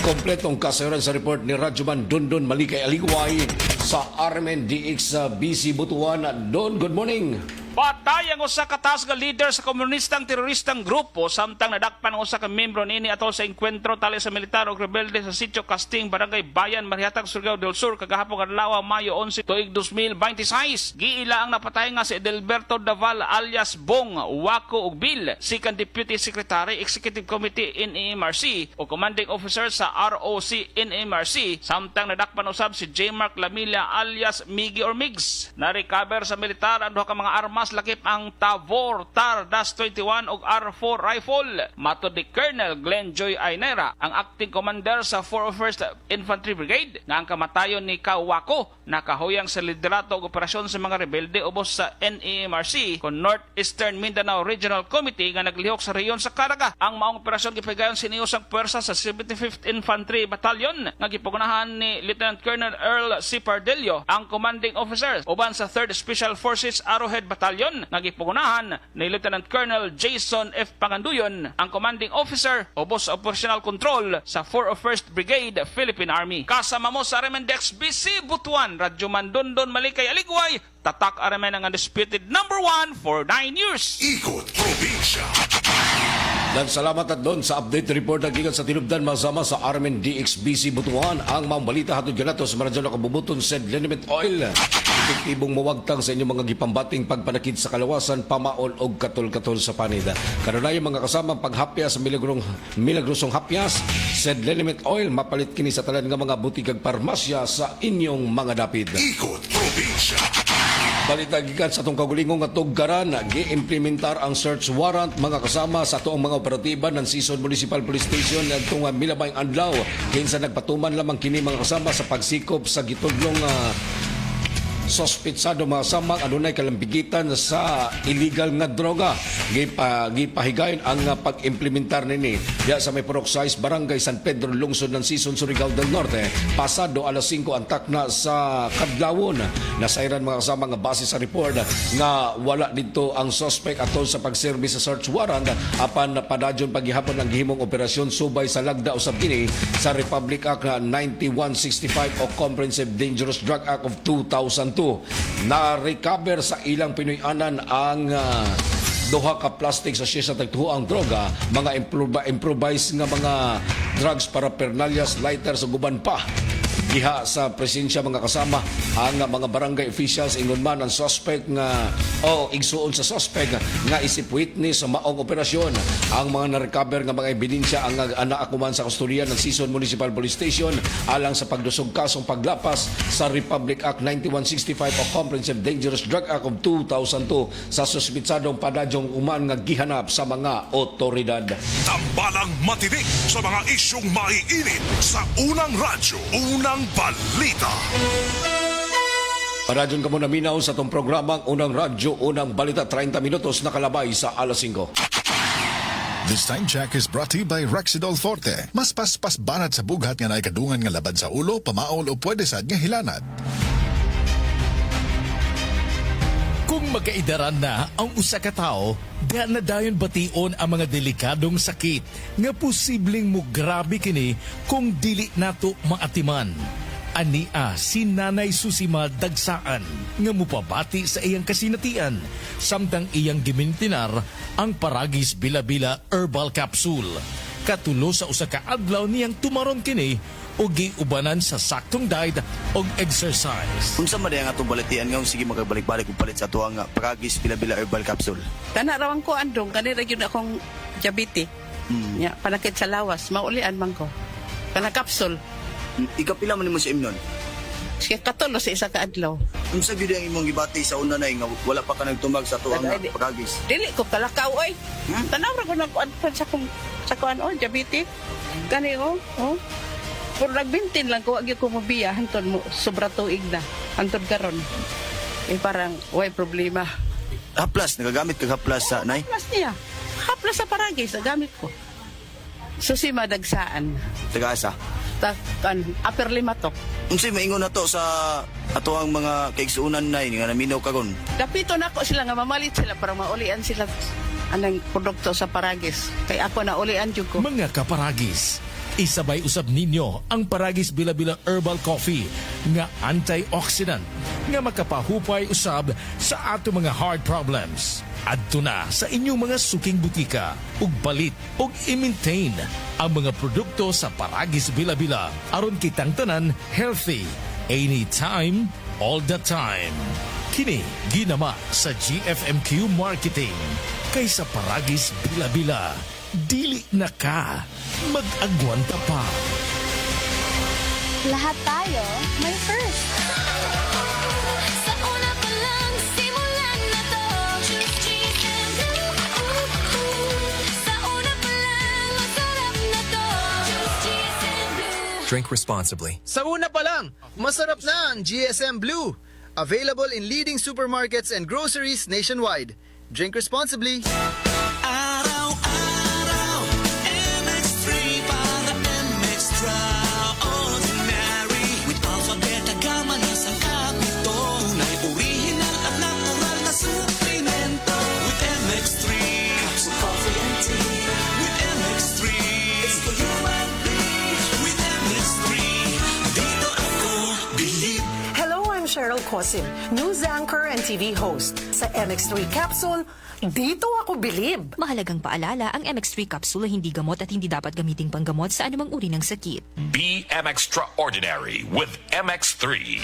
Kompletong kasayuran sa report ni Radjuman Dondon Malikay Aligway sa RMN DX BC Butuan. Don, good morning. Patay ang usa ka taas nga leader sa komunistang teroristang grupo samtang nadakpan ang usa ka membro niini atol sa engkwentro tali sa militar ug rebelde sa Sitio Casting, Barangay Bayan, Marihatag, Surigao del Sur kagahapon adlaw Mayo 11 tuig 2026. Giila ang napatay nga si Edelberto Daval alias Bong Waco ug Bill, second Deputy Secretary Executive Committee in MRC o Commanding Officer sa ROC in MRC. Samtang nadakpan usab si J. Mark Lamilla alias Miggy or Migs. Na-recover sa militar ang duha ka mga armas lakip ang Tavor TAR-21 ug R4 rifle. Matod ni Colonel Glenn Joy Ainera, ang acting commander sa 401st Infantry Brigade, nga ang kamatayon ni Kawako nakahuyang sa liderato ug operasyon sa mga rebelde ubos sa NEMRC kon Northeastern Mindanao Regional Committee nga naglihok sa reyon sa Caraga. Ang maong operasyon gipahigayon siniusang puwersa sa 75th Infantry Battalion nga gipugunahan ni Lieutenant Colonel Earl C. Pardelio, ang commanding officer, uban sa 3rd Special Forces Arrowhead Battalion nga gipugunahan ni Lieutenant Colonel Jason F. Panganduyon, ang commanding officer ubos sa operational control sa 401st Brigade Philippine Army. Kasama mo sa RMN DX BC Butuan, Radjuman Dondon Malikay Aligway, Tatak RMN ang undisputed number 1 for 9 years. Ikot Probinsya. Dan salamat at doon sa update report na gikan sa tinubdan masama sa RMN DXBC Butuan. Ang mambalita hatod ganato sa maradyo na kabubuton said Liniment Oil. Epektibong mawagtang sa inyong mga gipambating pagpanakid sa kalawasan, pamaol o katol-katol sa panida. Kanunay mga kasamang paghapyas sa milagrosong hapyas, said Liniment Oil, mapalit kini sa talan nga mga butikag parmasya sa inyong mga dapit. Ikot Probinsya. Balita gikan sa itong kagulingong nga tuggaran, gi-implementar ang search warrant mga kasama sa itoong mga operatiba ng Sison Municipal Police Station na itong milabayng adlaw. Kinsa nagpatuman lamang kini mga kasama sa pagsikop sa gitudlong sospetsado mga samang adunay kalambigitan sa illegal nga droga. Gipahigayon ang pag-implementar nini diya sa may Purok 6 Barangay San Pedro lungsod ng Sison, Surigao del Norte. Pasado alas 5 ang takna sa Kadlawon. Nasairan mga kasama nga base sa report nga wala dito ang suspect atol sa pagserbi sa search warrant apan padadyon paghihapon ang gihimong operasyon subay sa lagda usab kini sa Republic Act 9165 o Comprehensive Dangerous Drug Act of 2002. Na-recover sa ilang Pinoy-anan ang duha ka plastic sa siya sa tagtuho ang droga, mga improvised nga mga drugs, paraphernalias, lighters ug uban pa. Diha sa presensya mga kasama ang mga barangay officials ingon man ang suspect nga o igsuon sa suspect nga isip witness sa maong operasyon. Ang mga na-recover nga mga ebidensya ang naakuman sa kustodiya ng Sison Municipal Police Station alang sa pagdusog kasong paglapas sa Republic Act 9165 o Comprehensive Dangerous Drug Act of 2002 sa suspitsadong padadyong uman nga gihanap sa mga otoridad. Tambalang matinik sa mga isyong maiinit sa unang radyo, unang balita. Paradyon ka muna minaw sa itong programang Unang Radyo, Unang Balita, 30 minutos nakalabay sa alas 5. This time check is brought to you by Rexidol Forte. Mas paspas banat sa bugat nga naikadungan nga laban sa ulo, pamaol o pwede sad nga hilanat. Kung magkaidaran na ang usa ka tawo, diha na dayon bation ang mga delikadong sakit nga posibleng mo grabe kini kung dili nato maatiman. Ania si Nanay Susima Dagsaan nga mupabati sa iyang kasinatian samtang iyang gimintinar ang Paragis Bila-Bila Herbal Capsule. Katulo sa usa ka adlaw niyang tumaron kini o giubanan sa saktong diet o exercise. Unsa man ang atong balatian nga sige magabalik-balik og palit sa ato ang Paragis Bila-Bila Herbal Capsule. Kana rawang ko andong kanira gyud akong diabetes. Ya, panakit sa lawas, maulian man ko. Kana capsule. Ikapila man nimo sa imnon? Sige katulo sa isa ka adlaw. Unsa gyud ang imong gibati sa una nay nga wala pa ka nagtumag sa ato ang Paragis? Dili ko kalakaw oy. Tanaw ra ko nag-advance sa kuan oh diabetes. Kani oh. Pero nagbintin lang ko, agi ko mabiya, hantod mo, sobra tuig na, hantod karon. Parang, way problema. Haplas, nagagamit ka haplas sa nay? Haplas niya. Haplas sa Paragis, nagamit ko. Susima Dagsaan. Taga-asa? Upper Limatok. Unsay maingon nato sa ato ang mga kaigsuunan nay nga naminaw kagon? Kapito na ko sila nga mamalit sila para maulian sila anang produkto sa Paragis. Kaya ako na ulian jud ko. Mga kaparagis, isabay usab ninyo ang Paragis Bila-Bila Herbal Coffee nga antioxidant nga makapahupay usab sa ato mga heart problems. Adto na sa inyong mga suking butika ug balit ug i-maintain ang mga produkto sa Paragis Bila-Bila aron kitang tanan healthy anytime, all the time. Kini ginama sa GFMQ Marketing kaysa Paragis Bila-Bila. Dili na ka mag-agwanta pa. Lahat tayo may first. Sa una pa lang, simulan na to. Choose GSM Blue. Sa una pa lang, masarap na to. Choose GSM Blue. Drink responsibly. Sa una pa lang, masarap na ang GSM Blue. Available in leading supermarkets and groceries nationwide. Drink responsibly. Araw-araw, MX3 para extraordinary. With alphabet agama na sa kapito. Tunay original at natural na suplemento. With MX3, capsule coffee and tea. With MX3, it's for you and me. With MX3, dito ako believe. Hello, I'm Cheryl Cosim, news anchor and TV host. Sa MX3 Capsule, dito ako bilib. Mahalagang paalala, ang MX3 capsule ay hindi gamot at hindi dapat gamiting panggamot sa anumang uri ng sakit. Be extraordinary with MX3.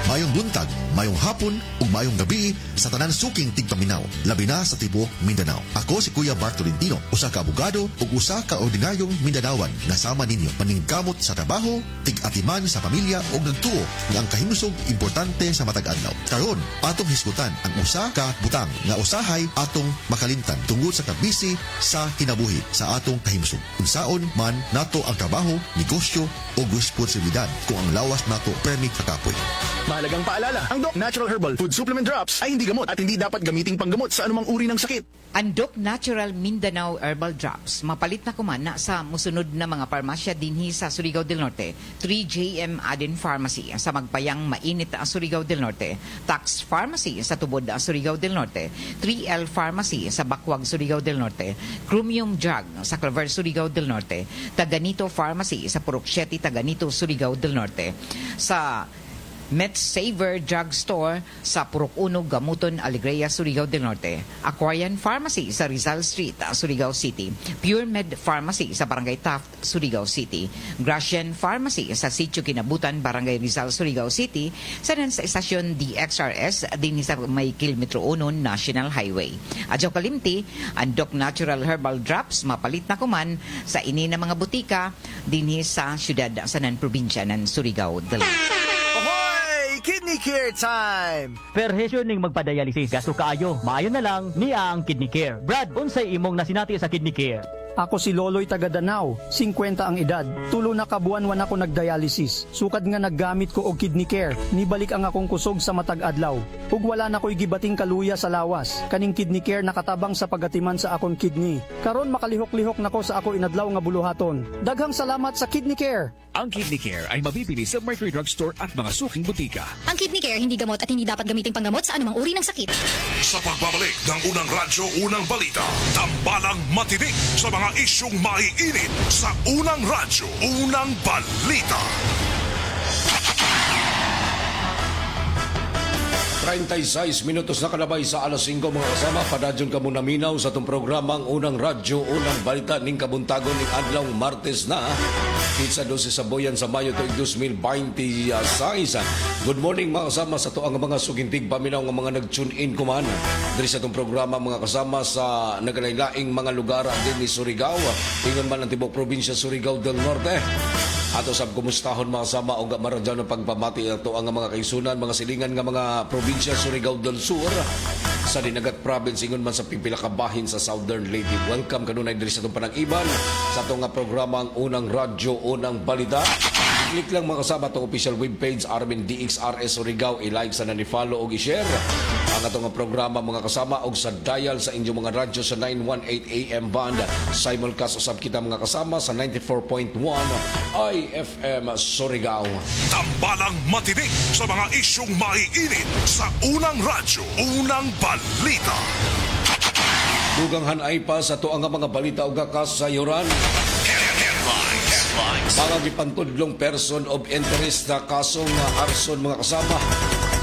Mayong buntag, mayong hapon, ug mayong gabi sa tanan suking tigpaminaw, labi na sa tibuok Mindanao. Ako si Kuya Bart Tolentino, usa ka abogado ug usa ka ordinaryong Mindanawan nga sama ninyo paningkamot sa trabaho, tig-atiman sa pamilya ug nagtuo nga ang kahimusog importante sa matag adlaw. Karon, atong hisgutan ang usa ka butang nga usahay atong makalimtan tungod sa kabisi sa kinabuhi sa atong kahimusog. Unsaon man nato ang trabaho, negosyo ug responsibilidad kung ang lawas nato permi kakapoy. Mahalagang paalala, ang Doc Natural Herbal Food Supplement Drops ay hindi gamot at hindi dapat gamiting panggamot sa anumang uri ng sakit. Ang Doc Natural Mindanao Herbal Drops, mapalit na kumana sa musunod na mga parmasya dinhi sa Surigao del Norte. 3JM Aden Pharmacy sa Magpayang Mainit Surigao del Norte. Tax Pharmacy sa Tubod Surigao del Norte. 3L Pharmacy sa Bakwag Surigao del Norte. Chromium Drug sa Clover Surigao del Norte. Taganito Pharmacy sa Purok 7 Taganito Surigao del Norte. Sa MedSaver Drug Store sa Purok 1 Gamuton Alegria Surigao del Norte. Aquarian Pharmacy sa Rizal Street, Surigao City. Pure Med Pharmacy sa Barangay Taft, Surigao City. Gracian Pharmacy sa Sitio Kinabutan, Barangay Rizal, Surigao City. Sa Estasyon DXRS din sa may Kilometro 1 National Highway. Adyo kalimti, ang Doc Natural Herbal Drops mapalit na kuman sa ini na mga butika dinhi sa syudad sa probinsya ng Surigao del Norte. Kidney Care time! Perhesyo ning magpadayalisis. Gasto kaayo. Maayo na lang niya ang Kidney Care. Brad, unsay imong nasinati sa Kidney Care? Ako si Loloy taga Danau, 50 ang edad. Tulo na kabuan-wan ako nagdialysis. Sukad nga naggamit ko og Kidney Care. Nibalik ang akong kusog sa matag adlaw. Ug wala na ko'y gibating kaluya sa lawas. Kaning Kidney Care nakatabang sa pagatiman sa akong kidney. Karon makalihok-lihok nako sa ako inadlaw nga buluhaton. Daghang salamat sa Kidney Care. Ang Kidney Care ay mabibili sa Mercury Drug Store at mga suking butika. Ang Kidney Care hindi gamot at hindi dapat gamiting panggamot sa anumang uri ng sakit. Sa pagbabalik ng unang radyo, unang balita, tambalang matinik sa mga isyong maiinit sa unang radyo, unang balita. 36 minutos na kalabay sa alas 5 mga kasama. Padadyon ka muna minaw sa itong programang Unang Radyo, Unang Balita ning kabuntagon ning adlaw Martes na. Pizza 12 sa Boyan sa Mayo tuig 2026. Good morning mga kasama sa tuang mga sugintig paminaw nga mga nag-tune in kuman. Diri sa itong programa mga kasama sa nagalain-laing mga lugar din ni Surigao. Ingon man ang tibok probinsya Surigao del Norte. Ato sab kumustahon mga kasama o maradyan ng pagpamati ato ang mga kaisunan, mga silingan nga mga probinsya Surigao del Sur sa Dinagat Province ingon man sa pipila ka bahin sa Southern Leyte. Welcome kanunay diri sa itong panag-iban sa itong programang Unang Radyo, Unang Balita. Click lang mga kasama itong official webpage RMNDXRS Surigao, i-like sa nani-follow o i-share ang itong programa mga kasama o sa dial sa inyong mga radyo sa 918 AM band. Simulcast usab kita mga kasama sa 94.1 IFM Surigao. Tambalang matinik sa mga isyong maiinit sa unang radyo, unang balita. Dugang hanay pa sa tuang mga balita o gakas sa Yoran. Mga gipantudlong person of interest na kasong arson mga kasama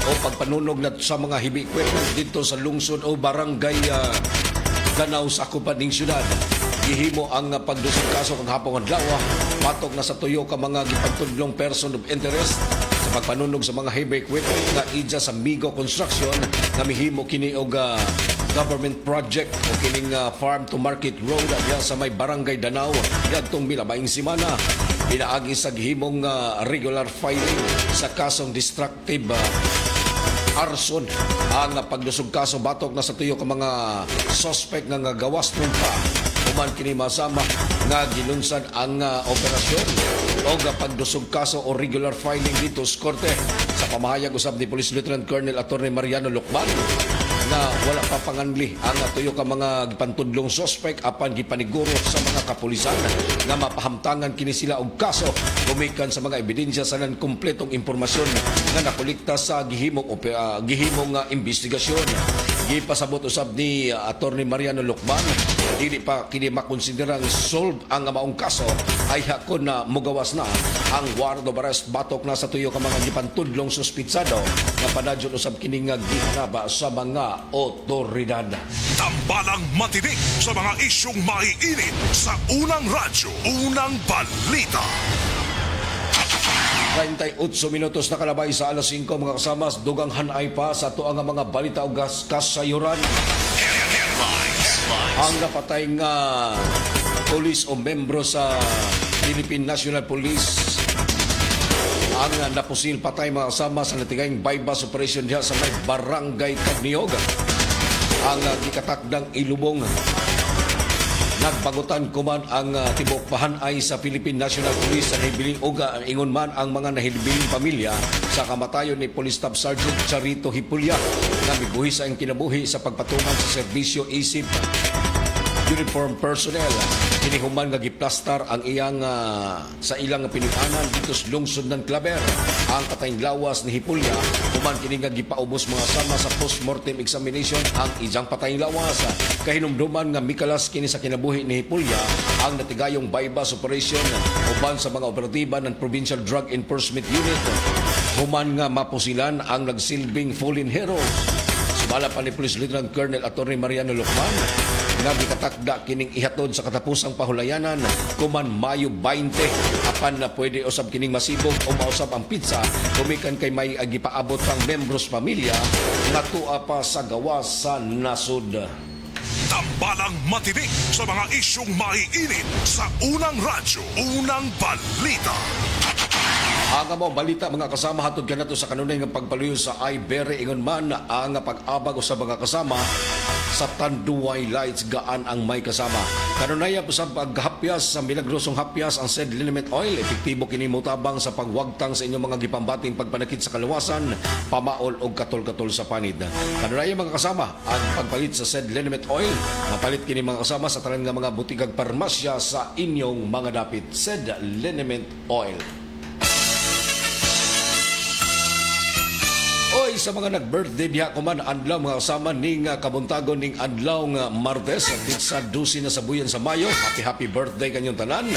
o pagpanunog na sa mga heavy equipment dito sa lungsod o barangay Danau sa Akupan ng syudad. Gihimo ang pagdusog kaso kang hapong adlaw. Patok na sa tuyo ka mga gipantudlong person of interest sa pagpanunog sa mga heavy equipment na idya sa Migo Construction na mihimo kini og government project o kining farm to market road diya sa may barangay Danau yadtong milabayng semana. Pinaagi sa gihimong regular filing sa kasong destructive arson ang pagdusog kaso batok na sa tuyo ka mga suspect nga gawas nun pa human kini masama nga ginunsad ang operasyon o pagdusog kaso o regular filing dito sa korte sa pamahayag usab ni Police Lieutenant Colonel Atty. Mariano Lucban na wala pa panganli ang tuyo ka mga pantudlong suspect apan gipaniguro sa mga kapulisan nga mapahamtangan kini sila og kaso gumikan sa mga ebidensya sa kompletong impormasyon nga nakolekta sa gihimong investigasyon. Gipasabot usab ni Atty. Mariano Lucban dili pa kini makonsiderang solved ang maong kaso ay hakon na mugawas na ang warrant of arrest batok na sa tuyo ka mga gipantudlong suspitsado nga padadyon usab kini nga gihanaba sa mga otoridad. Tambalang matinik sa mga isyong maiinit sa unang radyo, unang balita. 38 minutos na kalabay sa alas 5 mga kasama. Dugang hanay pa sa tuang mga balita o kasayuran. Ang napatay nga polis o membro sa Philippine National Police ang napusil patay mga kasama sa natigayng bypass operation diha sa may barangay Tagniog. Ang gikatakdang ilubong Nagpangutan kuman ang tibok pahanay sa Philippine National Police sa nahibiling uga ingon man ang mga nahibiling pamilya sa kamatayon ni Police Staff Sergeant Charito Hipulya na mibuhi sa ang kinabuhi sa pagpatuman sa serbisyo isip uniform personnel. Hinihuman nga giplastar ang iyang sa ilang pinukanan dito sa lungsod ng Claver. Ang katayng lawas ni Hipulya human kini nga gipaubos mga sama sa post-mortem examination ang iyang patayng lawas. Kahinumduman nga mikalas kini sa kinabuhi ni Hipulya ang natigayong bypass operation uban sa mga operatiba ng Provincial Drug Enforcement Unit. Human nga mapusilan ang nagsilbing fallen heroes. Sumala pa ni Police Lieutenant Colonel Atty. Mariano Lucman nga gikatakda kining ihatod sa katapusang pahulayanan kuman Mayo 20 apan na pwede usab kining masibog o mausab ang pizza kumikan kay may agipaabot pang membros pamilya nga tua pa sa gawas sa nasud. Tambalang matinik sa mga isyong maiinit sa unang radyo, unang balita. Ang mga balita mga kasama hatod kanato sa kanunay nga pagpaluyo sa Ibere ingon man ang pag-abag sa mga kasama sa Tanduay Lights gaan ang may kasama. Kanunay po sa paghapyas sa milagrosong hapyas ang said liniment oil epektibo kini motabang sa pagwagtang sa inyong mga gipambating pagpanakit sa kaluwasan, pamaol og katol-katol sa panid. Kanunay mga kasama ang pagpalit sa said liniment oil mapalit kini mga kasama sa tanan nga mga butigag parmasya sa inyong mga dapit said liniment oil. Oy, sa mga nag-birthday diha kuman adlaw mga kasama ning kabuntagon ning adlaw nga Martes at sa 12 na sa buyan sa Mayo. Happy birthday kanyong tanan.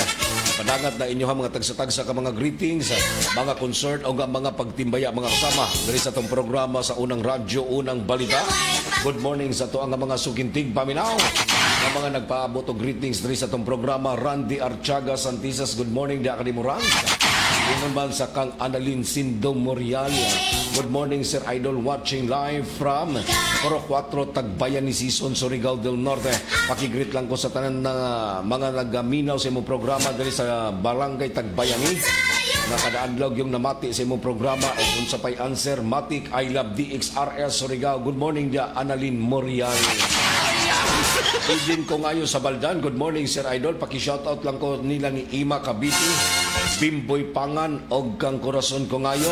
Panagat na inyo mga tagsa-tagsa ka mga greetings, mga concert o mga pagtimbaya mga kasama diri sa tong programa sa unang radyo, unang balita. Good morning sa to ang mga sugintig paminaw. Ang mga nagpaabot og greetings diri sa tong programa Randy Archaga Santisas. Good morning di akadimurang. Ingon man sa kang Annalyn Sindong Morialia. Good morning Sir Idol watching live from Coro 4 Tagbayan ni Season Surigao del Norte. Pakigreet lang ko sa tanan na mga nagaminaw sa imong programa dali sa Barangay Tagbayani. Nakadaadlog yung namati sa imong programa o unsa pay answer Matic I love DXRS Surigao. Good morning dia Annalyn Morialia. Idin ko ngayon sa Baldan. Good morning Sir Idol. Paki-shoutout lang ko nila ni Ima Cavite, Bimboy Pangan og kang korason ko ngayo.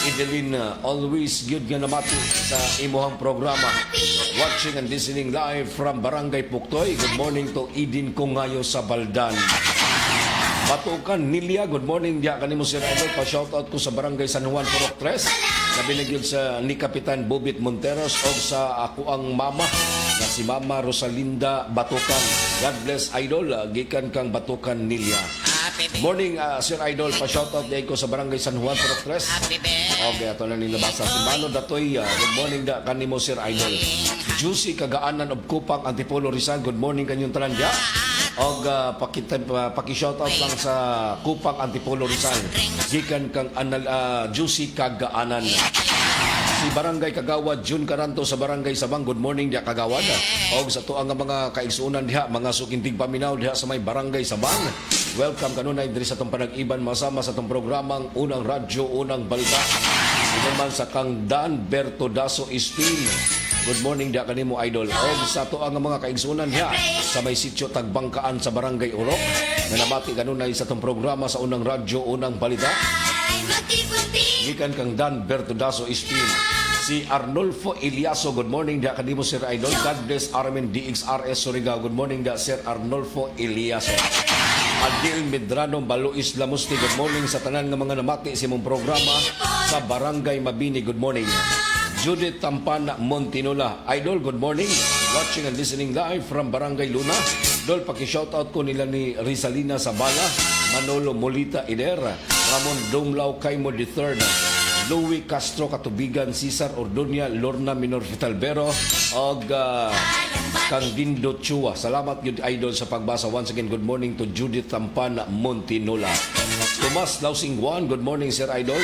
Idelin always good nga namati sa imuhang programa. Watching and listening live from Barangay Puktoy. Good morning to Idin ko ngayo sa Baldan. Batukan Nilia, good morning diya kanimo Sir Idol. Pa-shoutout ko sa Barangay San Juan Purok 3. Nabiligid sa ni Kapitan Bobit Monteros o sa ako ang mama na si Mama Rosalinda Batukan. God bless Idol, gikan kang Batukan Nilia. Morning Sir Idol, pa-shoutout day ko sa Barangay San Juan Purok 3. Okay, ato lang nilabasa. Si Mano Datoy, good morning da kanimo Sir Idol. Juicy Kagaanan of Kupang Antipolo Rizal, good morning kanyong tanan diya. Og paki-shoutout lang sa Kupang Antipolo Rizal. Gikan kang Juicy Kagaanan. Si Barangay Kagawad Jun Caranto sa Barangay Sabang, good morning diha Kagawad. Og sa tuang nga mga kaigsunan diha, mga sukintig paminaw diha sa may Barangay Sabang. Welcome kanunay diri sa tong panag-iban masama sa tong programang Unang Radyo, Unang Balita. Naman sa kang Dan Berto Daso Espil. Good morning diha kanimo Idol. Og sa tuang nga mga kaigsunan diha sa may sitio Tagbangkaan sa Barangay Urok. Nanamati kanunay sa tong programa sa Unang Radyo, Unang Balita. Gikan kang Dan Berto Daso Espil. Si Arnolfo Eliaso, good morning diha kanimo Sir Idol. God bless Armin DXRS Surigao. Good morning diha Sir Arnolfo Eliaso. Adil Medrano Baluis Lamusti, good morning sa tanan nga mga namati sa imong programa sa Barangay Mabini, good morning. Judith Tampana Montinola, Idol, good morning. Watching and listening live from Barangay Luna. Dol, paki-shoutout ko nila ni Rizalina Sabala, Manolo Molita Ider, Ramon Dumlao Kaimo III, Louie Castro Katubigan, Cesar Ordonia, Lorna Minor Fitalbero, og kang Dindo Chua. Salamat yun Idol sa pagbasa. Once again, good morning to Judith Tampana Montinola. Tomas Lausingwan, good morning Sir Idol.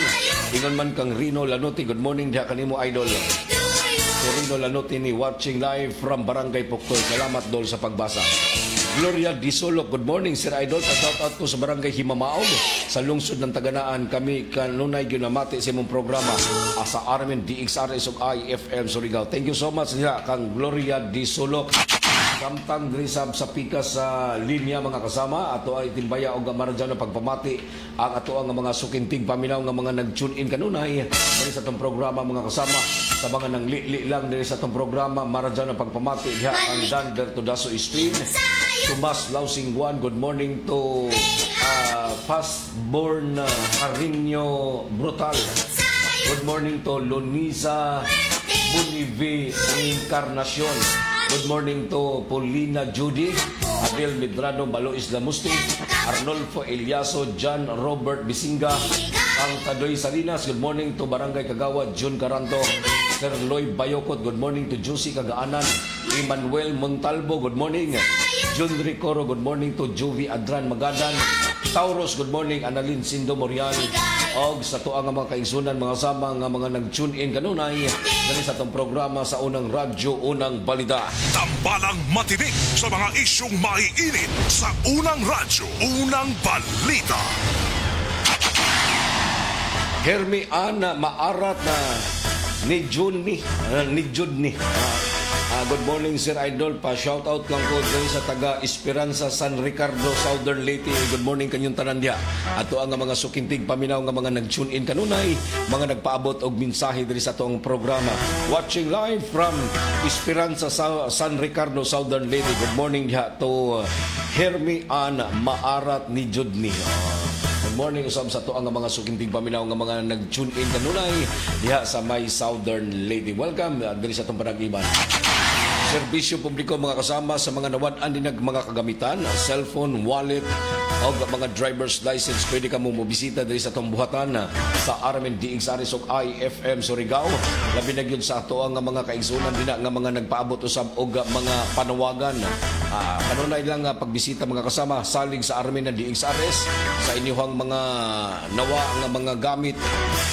Ingon man kang Rino Lanotti, good morning diha kanimo Idol. Si Rino Lanotti ni watching live from Barangay Puktoy. Salamat Dol sa pagbasa. Gloria Disolok, good morning Sir Idol. Pa-shoutout ko sa Barangay Himamaog sa lungsod ng Taganaan. Kami kanunay ginamati sa imong programa sa Armin DXRS ug IFM Surigao. Thank you so much niya kang Gloria Disolok. Samtang drisab sa pikas sa linya mga kasama, ato ay timbaya o gamara dyan ang pagpamati ang ato ang mga sukintig paminaw nga mga nag-tune in kanunay diri sa itong programa mga kasama. Sa mga nang li lang diri sa itong programa, mara dyan ang pagpamati diha ang Dander Tudaso Stream, Tomas Lausingguan, good morning to Fastborn Carino Brutal. Good morning to Lonisa Bonivi Encarnacion. Good morning to Paulina Judy, Abel Medrano Balo Islamusti, Arnolfo Eliaso, John Robert Bisinga, ang Tadoy Salinas. Good morning to Barangay Kagawad, June Caranto, Sir Loy Bayokot. Good morning to Josie Kagaanan, Emmanuel Montalvo. Good morning. Jun Ricoro. Good morning to Jovi Adran Magadan, Tauros. Good morning. Annalyn Sindo Morial. Og sa tuang nga mga kaigsunan mga sama nga mga nag-tune in kanunay dali sa itong programa sa unang radyo, unang balita. Tambalang matinik sa mga isyong maiinit sa unang radyo, unang balita. Hermi Ana Maarat na ni Judni. Good morning Sir Idol, pa shout out lang ko dali sa taga Esperanza San Ricardo, Southern Leyte. Good morning kanyong tanan diha. Ato ang mga sukintig paminaw nga mga nag-tune in kanunay, mga nagpaabot og mensahe diri sa atong programa. Watching live from Esperanza San Ricardo, Southern Leyte. Good morning diha to Hermi Ana Maarat ni Judni. Good morning usab sa to ang mga sukintig paminaw nga mga nag-tune in kanunay diha sa may Southern Leyte. Welcome diri sa atong panag-iban. Serbisyo publiko mga kasama sa mga nawad-an din mga kagamitan, cellphone, wallet, o mga driver's license. Pwede ka mo mobisita diri sa itong buhatan sa RMN DXRS o IFM Surigao. Labi na yun sa ato ang mga kaigsunan din nga mga nagpaabot usab o mga panawagan. Kanunay lang pagbisita mga kasama salig sa RMN DXRS sa inyong mga nawa nga mga gamit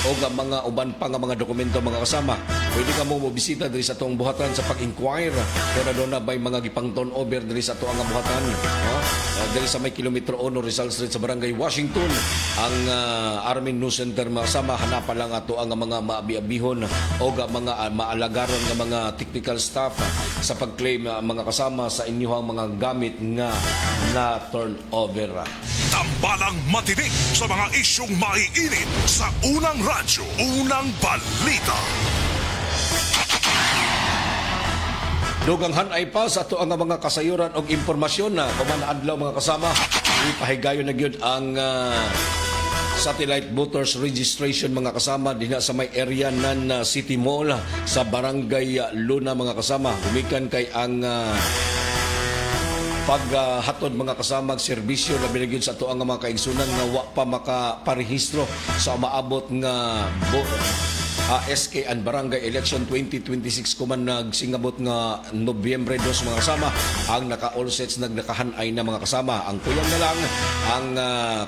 o mga uban pa nga mga dokumento mga kasama. Pwede ka mo mobisita diri sa itong buhatan sa pag-inquire. Pero doon na ba'y mga gipang turnover diri sa ito ang buhatan. Diri sa may kilometro 1 Rizal Street sa Barangay Washington. Ang Armin News Center mga kasama, hanapan lang ato ang mga maabi-abihon o mga maalagaron ng mga technical staff sa pag-claim mga kasama sa inyong mga gamit nga na turnover. Tambalang matinik sa mga isyong maiinit sa unang radyo, unang balita. Dugang hanay pa sa ato ang mga kasayuran o impormasyon na kumanadlaw mga kasama. Ipahigayon na gyud ang satellite voters registration mga kasama dinha sa may area ng City Mall sa Barangay Luna mga kasama. Humikan kay ang paghatod mga kasama serbisyo na binigyan sa ato ang mga kaigsunan nga wa pa makaparehistro sa maabot nga SK and Barangay Election 2026 kuman nagsingabot nga Nobyembre 2 mga kasama ang naka-all sets nakahanay na mga kasama. Ang kulang na lang ang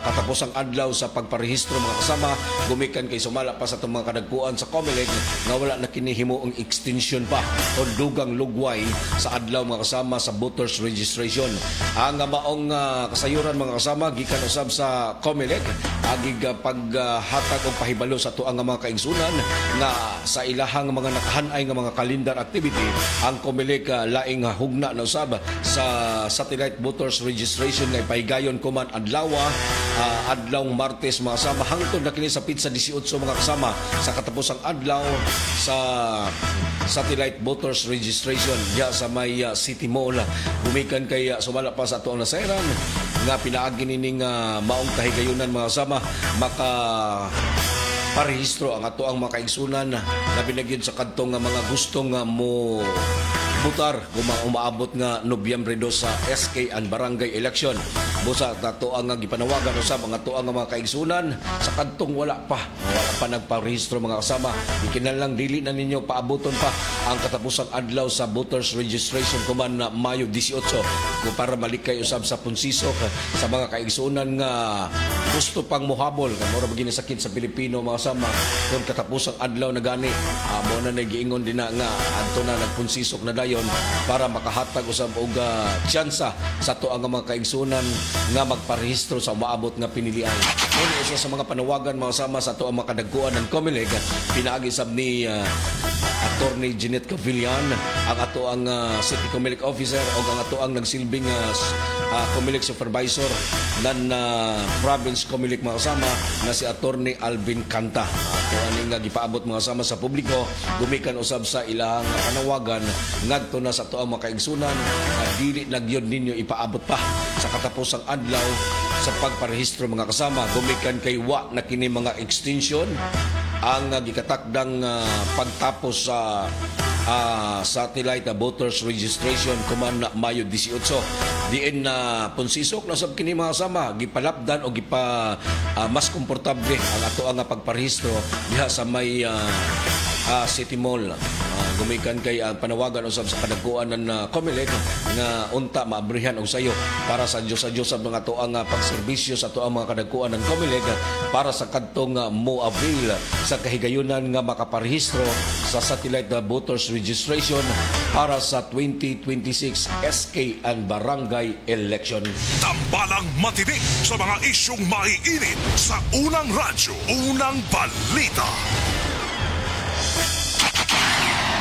katapusang adlaw sa pagparehistro mga kasama gumikan kay sumala pa sa itong mga kadagpuan sa COMELEC nga wala na kinihimo ang extension pa o dugang lugway sa adlaw mga kasama sa voters registration. Ang maong kasayuran mga kasama gikan usab sa COMELEC agig paghatag o pahibalo sa tuang mga kaigsunan nga sa ilahang mga nakahanay nga mga calendar activity ang COMELEC laing hugna na usab sa satellite voters registration nga ipahigayon kuman adlawng Martes mga kasama hangtod na kini sa pizza 18 mga kasama sa katapusang adlaw sa satellite voters registration diya sa may City Mall. Gumikan kay sumala pa sa tuang nasairan nga pinaagi nining maong kahigayunan mga kasama maka parehistro ang ato ang mga kaigsunan na binagyan sa kantong nga mga gustong mo butar umaabot nga Nobyembre 2 sa SK and Barangay Election. Busa ato ang gipanawagan usab ang ato ang mga kaigsunan sa kantong wala pa nagparehistro mga kasama. Ikinahanglan dili na ninyo paaboton pa ang katapusang adlaw sa voters registration kuman na Mayo 18 para malikay usab sa punsisok sa mga kaigsunan nga gusto pang muhabol nga mura bagini sakit sa Pilipino mga kasama kung katapusang adlaw na gani mo na nagiingon din na nga adto na nagpunsisok na dayon para makahatag usab og tsansa sa to ang mga kaigsunan nga magparehistro sa maabot nga pinilian. Kung isa sa mga panawagan mga kasama sa to ang mga kadagkuan ng COMELEC pinaagi sab ni Attorney Jeanette Cavillan, ang ato ang City Comelec Officer o ang ato ang nagsilbing Comelec Supervisor ng Province Comelec mga kasama na si Attorney Alvin Canta. Ato aning gipaabot mga kasama sa publiko, gumikan usab sa ilang panawagan ngadto na sa ato ang mga kaigsunan na dili na gyud ninyo ipaabot pa sa katapusang adlaw sa pagparehistro mga kasama. Gumikan kay wa na kini mga extension ang gikatakdang pagtapos sa satellite voters registration kuman na Mayo 18. Diin na punsisok na sab kini mga kasama gipalapdan o mas komportable ang ato ang pagparehistro diha sa may City Mall. Gumikan kay panawagan usab sa kadagkuan ng Comelec nga unta maabrihan og sayo para sa Diyos sa mga ato ang pagserbisyo sa ato ang mga kadagkuan ng Comelec para sa kadtong mo-avail sa kahigayunan nga makaparehistro sa satellite voters registration para sa 2026 SK and Barangay election. Tambalang matinik sa mga isyong maiinit sa unang radyo, unang balita.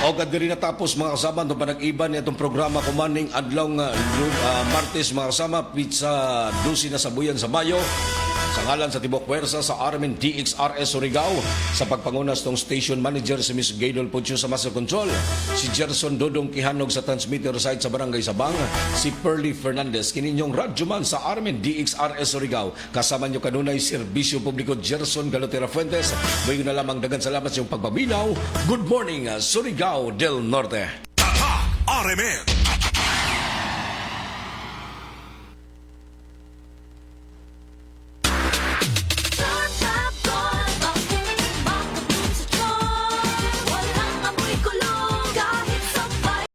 O kadiri natapos mga kasama itong panag-iban itong programa kumaning adlaw Martes mga kasama pizza 12 na sabuyan sa Mayo sa ngalan sa Tibok Puwersa sa Armin DXRS Surigao sa pagpangunas ng station manager si Miss Gaydol Pucho sa Master Control, si Gerson Dodong Kihanog sa transmitter site sa Barangay Sabang, si Pearly Fernandez kininyong radyoman sa Armin DXRS Surigao. Kasama nyo kanunay Serbisyo Publiko Gerson Galotera Fuentes. May na lamang dagan salamat sa iyong pagbaminaw. Good morning Surigao del Norte. Tatak RMN